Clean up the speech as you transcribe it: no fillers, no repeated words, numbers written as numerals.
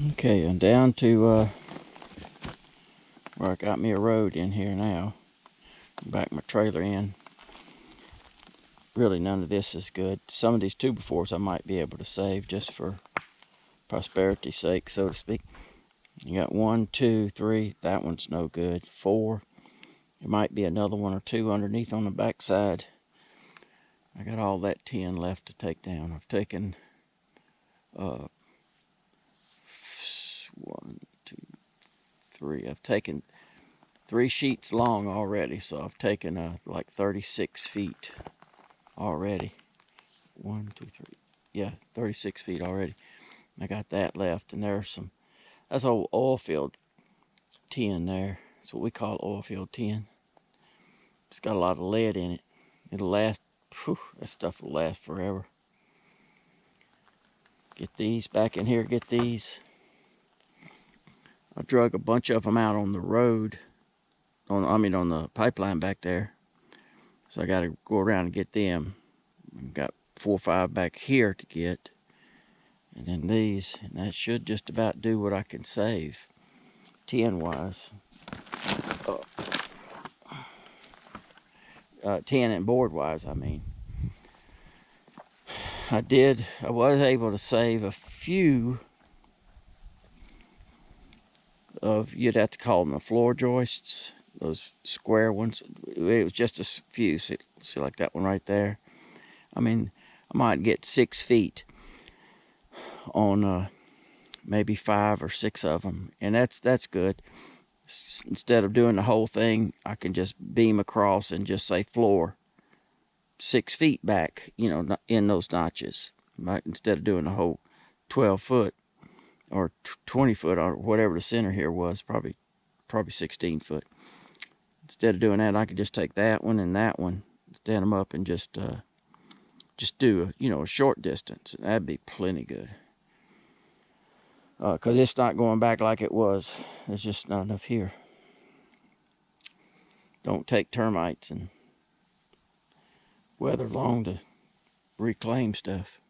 Okay, and down to where I got me a road in here now. Back my trailer in. Really none of this is good. Some of these 2x4s I might be able to save just for prosperity's sake, so to speak. You got 1, 2, 3. That one's no good. 4. There might be another one or two underneath on the back side. I got all that tin left to take down. I've taken 1, 2, 3. I've taken 3 sheets long already, so I've taken like 36 feet already. 1, 2, 3. Yeah, 36 feet already. I got that left, and there's some. That's old oil field tin there. That's what we call oil field tin. It's got a lot of lead in it. It'll last. Whew, that stuff will last forever. Get these back in here. Get these. I drug a bunch of them out on the road. On the pipeline back there. So I got to go around and get them. I've got 4 or 5 back here to get. And then these. And that should just about do what I can save. Tin-wise. Tin and board-wise, I mean. I was able to save a few of, you'd have to call them the floor joists, those square ones. It was just a few. See like that one right there. I mean, I might get 6 feet on maybe 5 or 6 of them, and that's good. Instead of doing the whole thing, I can just beam across and just say floor 6 feet back, in those notches, right? Instead of doing the whole 12 foot or 20 foot or whatever the center here was, probably 16 foot. Instead of doing that, I could just take that one and that one, stand them up, and just do a short distance. That'd be plenty good. Because it's not going back like it was. There's just not enough here. Don't take termites and weather long to reclaim stuff.